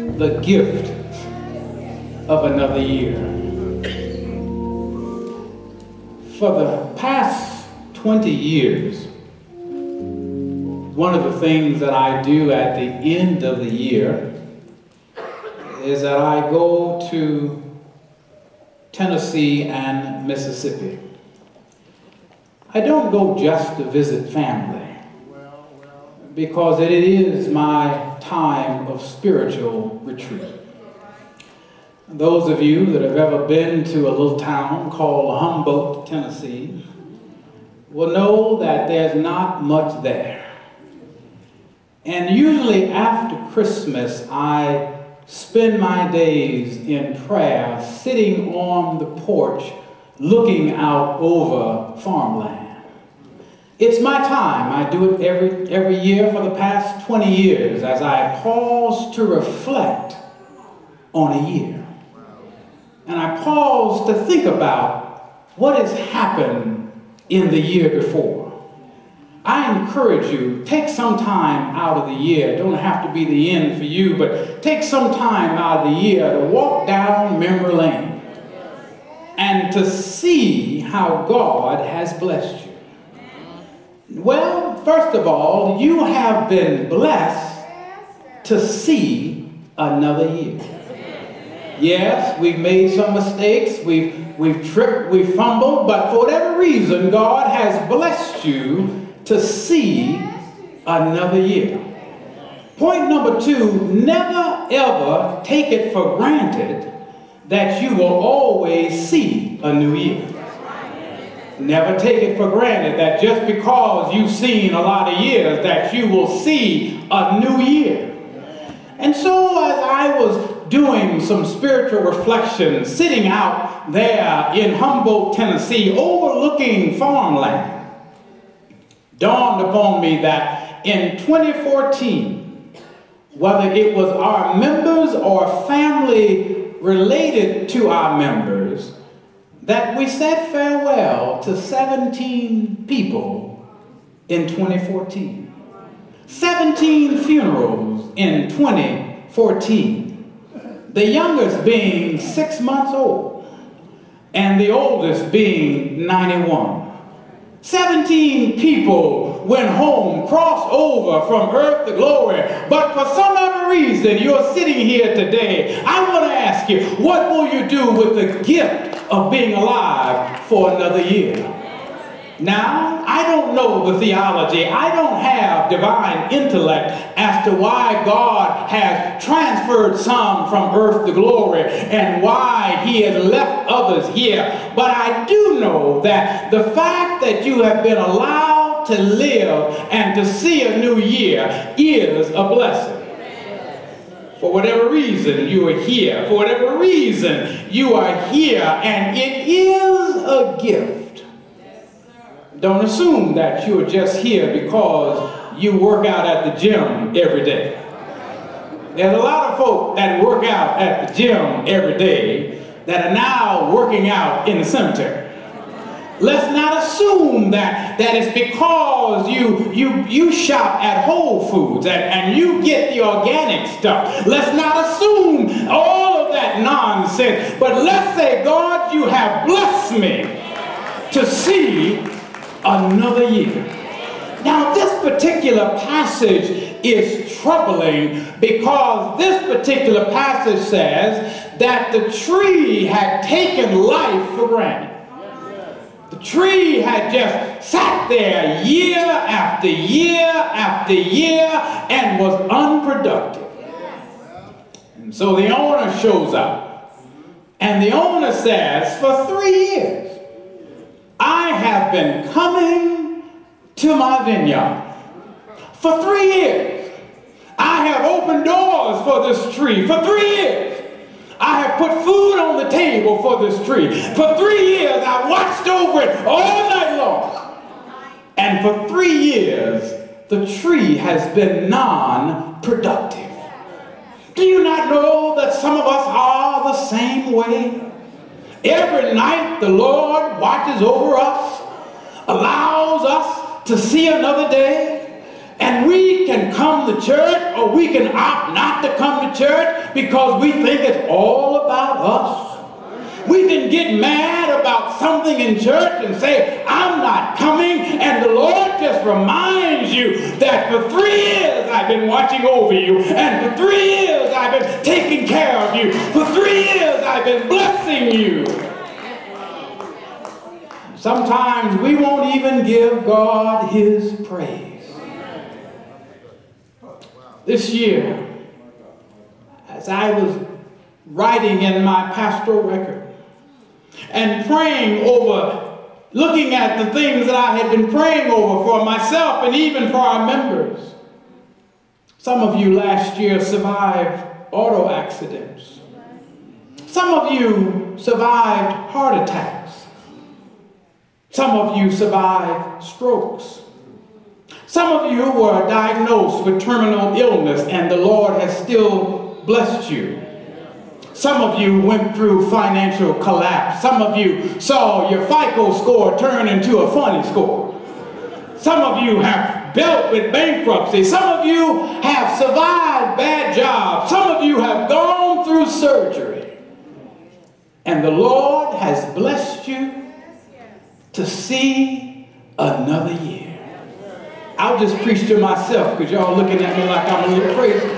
The gift of another year. For the past 20 years, one of the things that I do at the end of the year is that I go to Tennessee and Mississippi. I don't go just to visit family, because it is my time of spiritual retreat. Those of you that have ever been to a little town called Humboldt, Tennessee, will know that there's not much there. And usually after Christmas, I spend my days in prayer, sitting on the porch, looking out over farmland. It's my time. I do it every year for the past 20 years as I pause to reflect on a year. And I pause to think about what has happened in the year before. I encourage you, take some time out of the year. It don't have to be the end for you, but take some time out of the year to walk down memory lane and to see how God has blessed you. Well, first of all, you have been blessed to see another year. Yes, we've made some mistakes, we've tripped, we've fumbled, but for whatever reason, God has blessed you to see another year. Point number two, never ever take it for granted that you will always see a new year. Never take it for granted that just because you've seen a lot of years that you will see a new year. And so as I was doing some spiritual reflection, sitting out there in Humboldt, Tennessee, overlooking farmland, dawned upon me that in 2014, whether it was our members or family related to our members, that we said farewell to 17 people in 2014. 17 funerals in 2014. The youngest being 6 months old and the oldest being 91. 17 people went home, crossed over from earth to glory, but for some other reason you're sitting here today. I want to ask you, what will you do with the gift of being alive for another year? Now, I don't know the theology. I don't have divine intellect as to why God has transferred some from earth to glory and why he has left others here. But I do know that the fact that you have been allowed to live and to see a new year is a blessing. For whatever reason you are here, for whatever reason you are here, and it is a gift. Don't assume that you're just here because you work out at the gym every day. There's a lot of folk that work out at the gym every day that are now working out in the cemetery. Let's not assume that it's because you shop at Whole Foods and you get the organic stuff. Let's not assume all of that nonsense, but let's say, God, you have blessed me to see another year. Now, this particular passage is troubling because this particular passage says that the tree had taken life for granted. The tree had just sat there year after year after year and was unproductive. And so the owner shows up, and the owner says, for 3 years, I have been coming to my vineyard. For 3 years, I have opened doors for this tree. For 3 years, I have put food on the table for this tree. For 3 years, I watched over it all night long. And for 3 years, the tree has been non-productive. Do you not know that some of us are the same way? Every night the Lord watches over us, allows us to see another day, And we can come to church, or we can opt not to come to church because we think it's all about us. We can get mad about something in church and say, I'm not coming, and the Lord just reminds you that for 3 years I've been watching over you, and for 3 years I've been taking care of you, for 3 years I've been blessing you. Sometimes we won't even give God his praise. This year, as I was writing in my pastoral record and praying over, looking at the things that I had been praying over for myself and even for our members. Some of you last year survived auto accidents. Some of you survived heart attacks. Some of you survived strokes. Some of you were diagnosed with terminal illness and the Lord has still blessed you. Some of you went through financial collapse. Some of you saw your FICO score turn into a funny score. Some of you have dealt with bankruptcy. Some of you have survived bad jobs. Some of you have gone through surgery. And the Lord has blessed you to see another year. I'll just preach to myself because y'all looking at me like I'm a little crazy.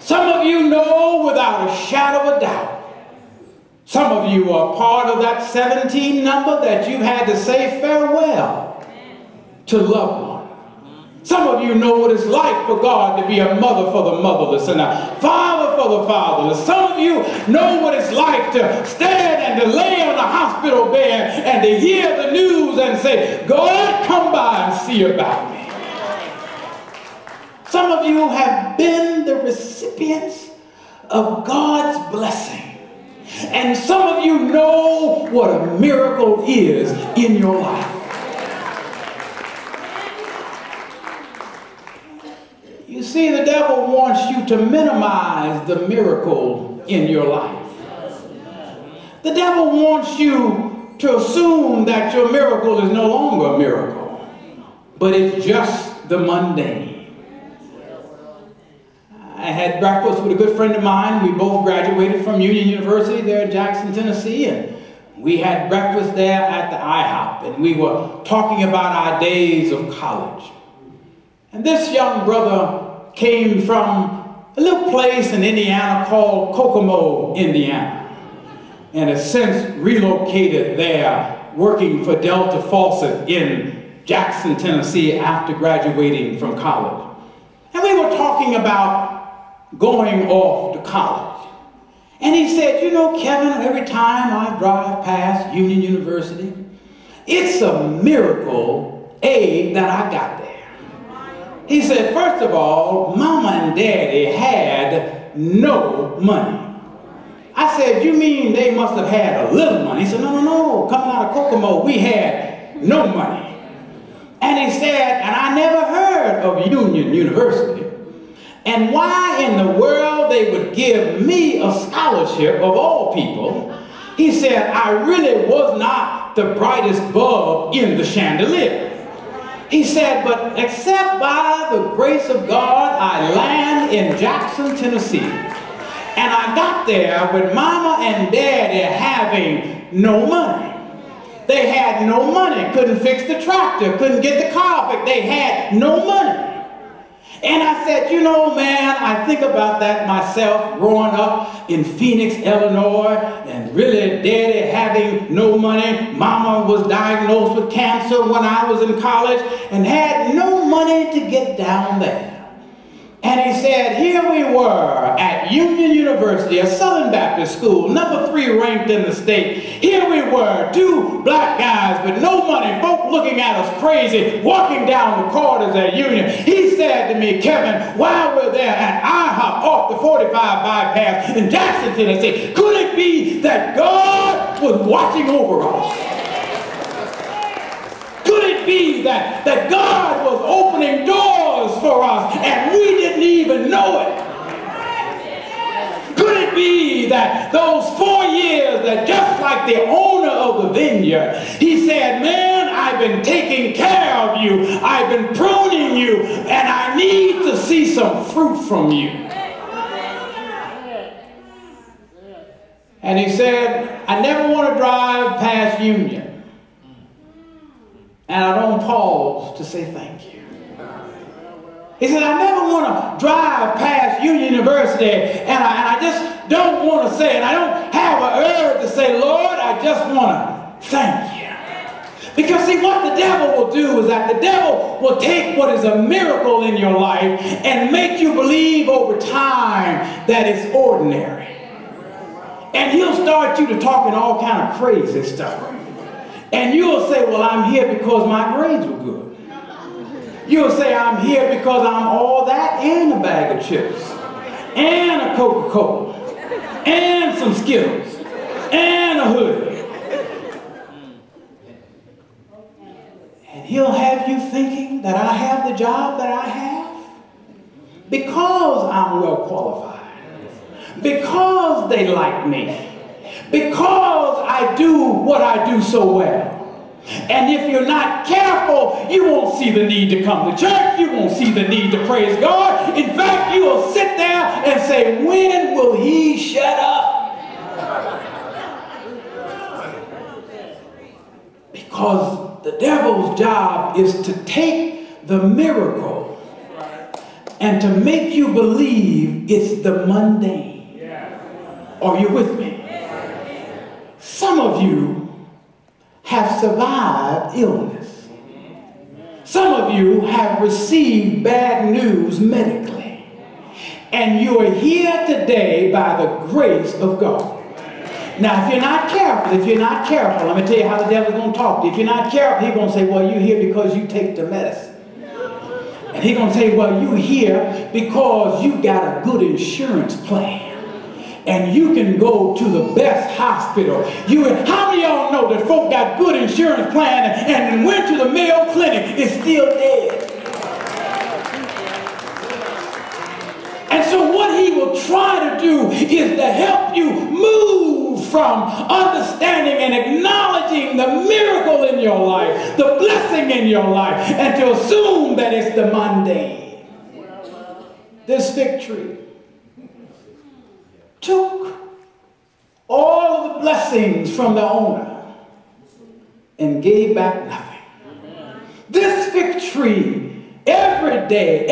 Some of you know without a shadow of a doubt. Some of you are part of that 17 number that you've had to say farewell to loved ones. Some of you know what it's like for God to be a mother for the motherless and a father for the fatherless. Some of you know what it's like to stand and to lay on a hospital bed and to hear the news and say, God, come by and see about me. Some of you have been the recipients of God's blessing. And some of you know what a miracle is in your life. You see, the devil wants you to minimize the miracle in your life. The devil wants you to assume that your miracle is no longer a miracle, but it's just the mundane. I had breakfast with a good friend of mine. We both graduated from Union University there in Jackson, Tennessee, and we had breakfast there at the IHOP, and we were talking about our days of college. And this young brother came from a little place in Indiana called Kokomo, Indiana, and has since relocated there, working for Delta Faucet in Jackson, Tennessee after graduating from college. And we were talking about going off to college. And he said, you know, Kevin, every time I drive past Union University, it's a miracle, that I got there. He said, first of all, Mama and Daddy had no money. I said, you mean they must have had a little money? He said, no, coming out of Kokomo, we had no money. And he said, and I never heard of Union University. And why in the world they would give me a scholarship of all people? He said, I really was not the brightest bulb in the chandelier. He said, but except by the grace of God, I land in Jackson, Tennessee. And I got there with Mama and Daddy having no money. They had no money, couldn't fix the tractor, couldn't get the car fixed. They had no money. And I said, you know, man, I think about that myself growing up in Phoenix, Illinois, and really Daddy having no money. Mama was diagnosed with cancer when I was in college and had no money to get down there. And he said, here we were at Union University, a Southern Baptist school, number 3 ranked in the state. Here we were, 2 black guys with no money, folk looking at us crazy, walking down the corridors at Union. He said to me, Kevin, while we're there at IHOP off the 45 bypass in Jackson, Tennessee, could it be that God was watching over us? Could it be that God was opening doors for us and we didn't even know it? Could it be that those 4 years that just like the owner of the vineyard, he said, man, I've I've been taking care of you. I've been pruning you, and I need to see some fruit from you. And he said, I never want to drive past Union, and I don't pause to say thank you. He said, I never want to drive past Union University, and I just don't want to say, and I don't have an urge to say, Lord, I just want to thank you. Because see, what the devil will do is that the devil will take what is a miracle in your life and make you believe over time that it's ordinary. And he'll start you to talking all kind of crazy stuff. And you'll say, well, I'm here because my grades were good. You'll say, I'm here because I'm all that and a bag of chips and a Coca-Cola and some Skittles and a hoodie. And he'll have you thinking that I have the job that I have because I'm well qualified, because they like me, because I do what I do so well. And if you're not careful, you won't see the need to come to church. You won't see the need to praise God. In fact, you will sit there and say, when will he shut up? Because the devil's job is to take the miracle and to make you believe it's the mundane. Are you with me? Some of you have survived illness. Some of you have received bad news medically. And you are here today by the grace of God. Now, if you're not careful, let me tell you how the devil's going to talk to you. If you're not careful, he's going to say, well, you're here because you take the medicine. And he's going to say, well, you're here because you got a good insurance plan. And you can go to the best hospital. How many of y'all know that folk got good insurance plan and went to the Mayo Clinic is still dead? And so what he will try to do is to help you move from understanding and acknowledging the miracle in your life, the blessing in your life, and to assume that it's the mundane. This fig tree took all of the blessings from the owner and gave back nothing. This fig tree, every day,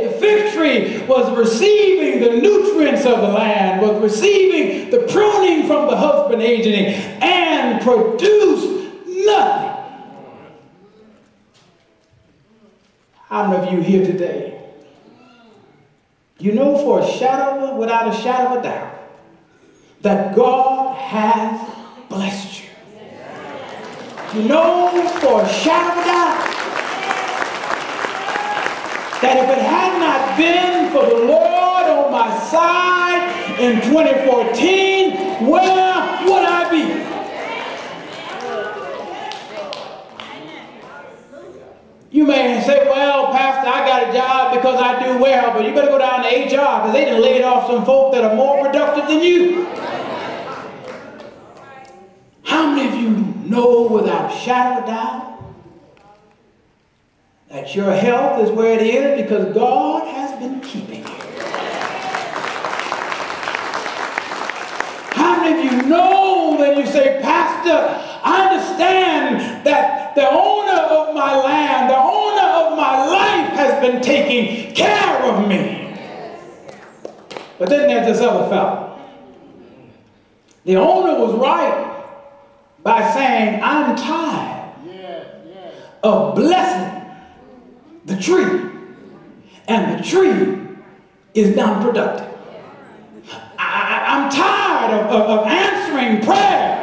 the fig tree was receiving the nutrients of the land, was receiving the pruning from the husband agency, and produced nothing. How many of you here today, you know for a shadow, without a shadow of a doubt, that God has blessed you? You know for a shadow of a doubt that if it had not been for the Lord on my side in 2014, where would I be? You may say, well, Pastor, I got a job because I do well, but you better go down to HR because they done laid off some folk that are more productive than you. How many of you know without a shadow of doubt that your health is where it is because God has been keeping you? How many of you know that you say, Pastor, I understand that the owner of my land, the owner of my life has been taking care of me. But then there's this other fellow. The owner was right by saying, I'm tired of blessing the tree, and the tree is non-productive. I'm tired of answering prayers.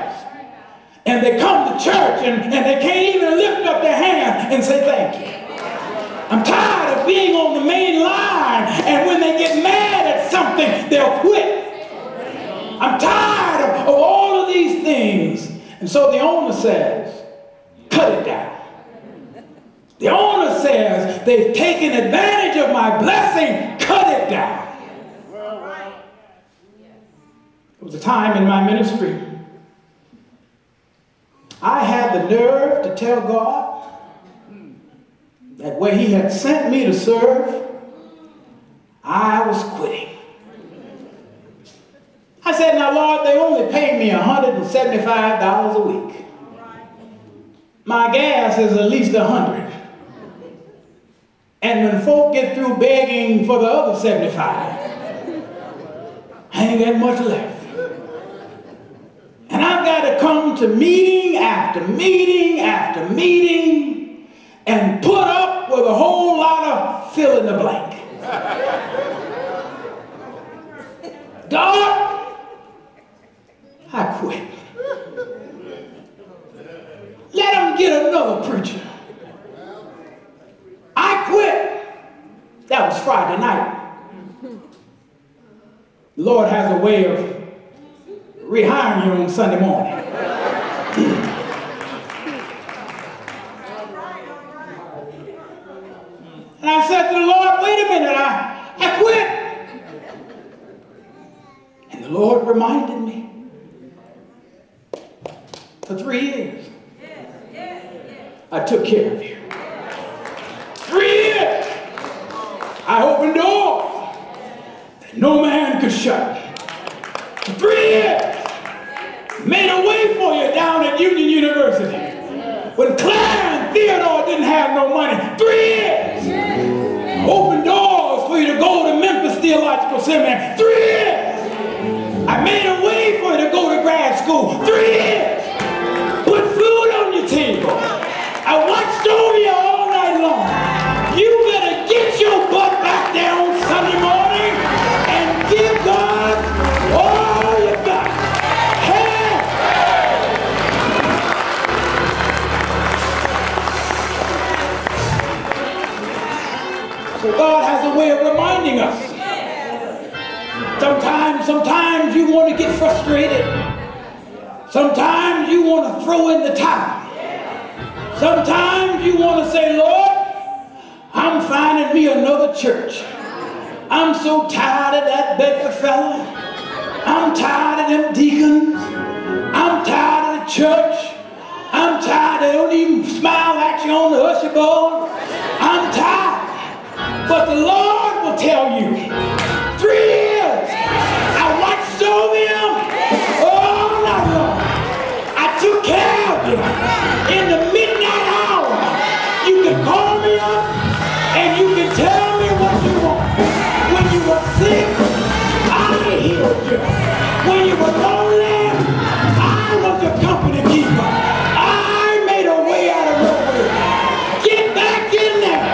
And they come to church and they can't even lift up their hand and say thank you. I'm tired of being on the main line and when they get mad at something, they'll quit. I'm tired of all of these things. And so the owner says, cut it down. The owner says, they've taken advantage of my blessing, cut it down. There was a time in my ministry I had the nerve to tell God that where he had sent me to serve, I was quitting. I said, now Lord, they only pay me $175 a week. My gas is at least $100. And when folk get through begging for the other 75, I ain't got much left. And I've got to come to meeting after meeting after meeting and put up with a whole lot of fill in the blank. God, I quit. Let them get another preacher. I quit. That was Friday night. The Lord has a way of rehiring you on Sunday morning. And I said to the Lord, wait a minute, I quit. And the Lord reminded me, for 3 years, I took care of you. 3 years, I opened doors that no man could shut. For 3 years, made a way for you down at Union University. When Claire and Theodore didn't have no money, 3 years. Opened doors for you to go to Memphis Theological Seminary, 3 years. I made a way for you to go to grad school, 3 years. Put food on your table. I watched over you all night long. You better get your butt back there on Sunday morning and give God all you got. Hey! So God has a way of reminding us. Sometimes you want to get frustrated. Sometimes you want to throw in the towel. Sometimes you want to say, Lord, I'm finding me another church. I'm so tired of that Bedford fella. I'm tired of them deacons. I'm tired of the church. I'm tired. They don't even smile at you on the usher board. I'm tired. But the Lord will tell you, 3 years, I watched over you all night long. I took care of you. In the midnight hour, you can call me up and you can tell me what you want. When you were sick, I healed you. When you were lonely, I was your company keeper. I made a way out of no way. Get back in there.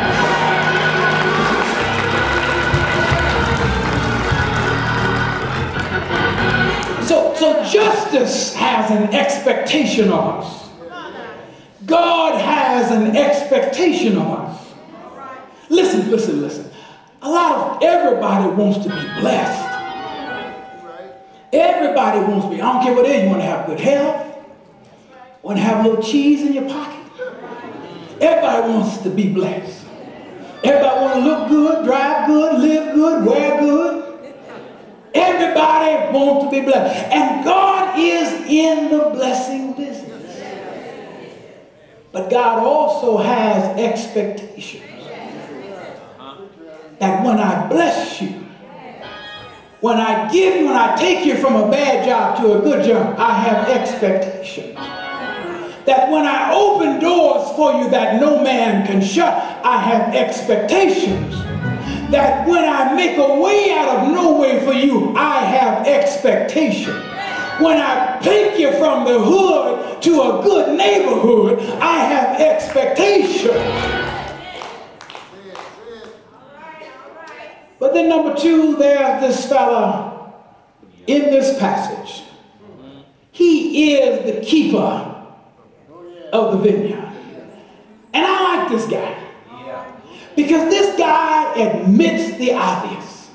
So justice has an expectation of us. God has an expectation of us. Listen. Everybody wants to be blessed. Everybody wants to be, I don't care what it is, you want to have good health, want to have a little cheese in your pocket. Everybody wants to be blessed. Everybody wants to look good, drive good, live good, wear good. Everybody wants to be blessed. And God is in the blessing business. But God also has expectations. That when I bless you, when I take you from a bad job to a good job, I have expectations. That when I open doors for you that no man can shut, I have expectations. That when I make a way out of no way for you, I have expectations. When I take you from the hood to a good neighborhood, I have expectations. But then number two, there's this fella in this passage. He is the keeper of the vineyard. And I like this guy. Because this guy admits the obvious.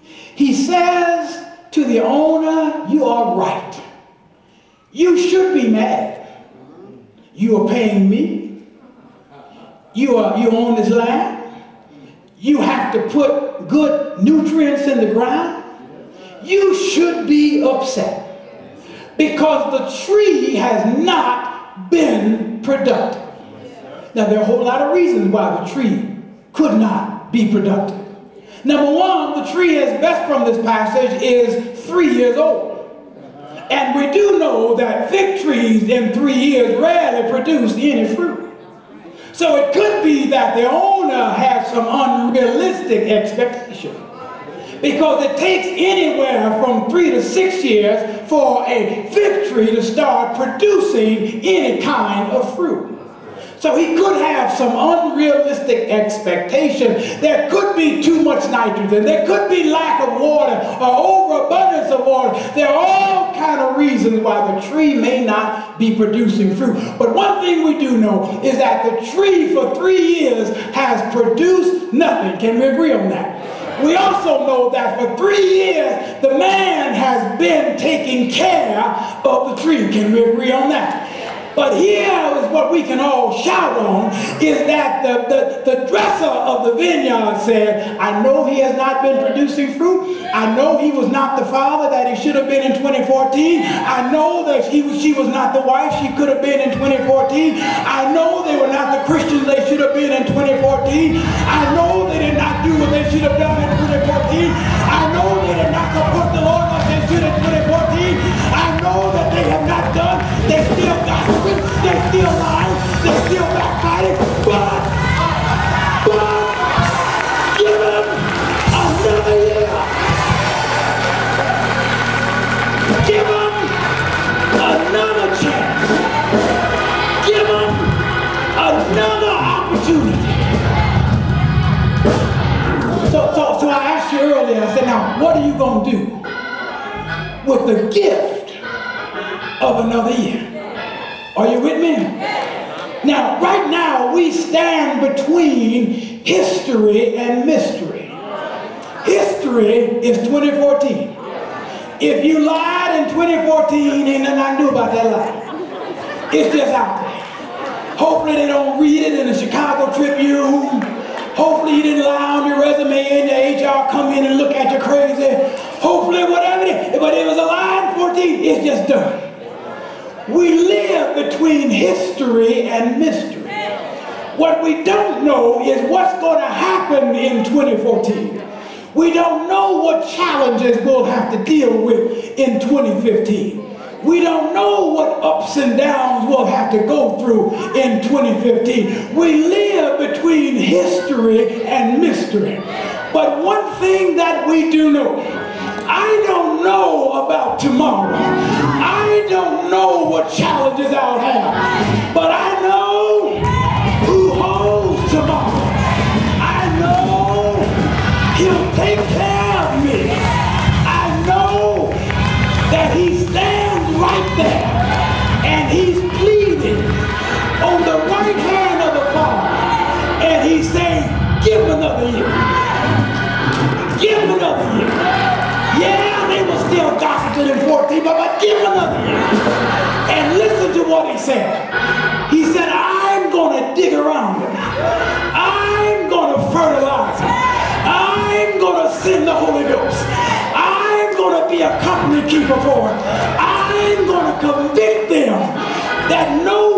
He says to the owner, you are right. You should be mad. You are paying me. You own this land. You have to put good nutrients in the ground. You should be upset because the tree has not been productive. Now, there are a whole lot of reasons why the tree could not be productive. Number one, the tree, as best from this passage, is 3 years old. And we do know that fig trees in 3 years rarely produce any fruit. So it could be that the owner had some unrealistic expectation, because it takes anywhere from 3 to 6 years for a fig tree to start producing any kind of fruit. So he could have some unrealistic expectation. There could be too much nitrogen. There could be lack of water or overabundance of water. There are all kinds of reasons why the tree may not be producing fruit. But one thing we do know is that the tree for 3 years has produced nothing. Can we agree on that? We also know that for 3 years the man has been taking care of the tree. Can we agree on that? But here is what we can all shout on, is that the dresser of the vineyard said, I know he has not been producing fruit. I know he was not the father that he should have been in 2014. I know that she was not the wife she could have been in 2014. I know they were not the Christians they should have been in 2014. I know they did not do what they should have done in 2014. I know they did not support the Lord like they should in 2014. I know that they have not done. They still gossiping. They still lying. They still backbiting. But give them another year. Give them another chance. Give them another opportunity. So I asked you earlier, I said, now, what are you going to do with the gift of another year? Are you with me? Now, right now, we stand between history and mystery. History is 2014. If you lied in 2014, ain't nothing I can do about that lie. It's just out there. Hopefully they don't read it in the Chicago Tribune. Hopefully you didn't lie on your resume and the HR come in and look at you crazy. Hopefully whatever it is. But if it was a lie in 14, it's just done. We live between history and mystery. What we don't know is what's going to happen in 2014. We don't know what challenges we'll have to deal with in 2015. We don't know what ups and downs we'll have to go through in 2015. We live between history and mystery. But one thing that we do know, I don't know about tomorrow. I don't know what challenges I'll have. But I know who holds tomorrow. I know he'll take care of me. I know that he stands right there and he's pleading on the right hand of the Father. And he's saying, give him another year. Give him another year. Yeah, they were still gossiping in 14, but give him another year. And listen to what he said. He said, I'm going to dig around him. I'm going to fertilize him. I'm going to send the Holy Ghost. I'm going to be a company keeper for him. I'm going to convict them that no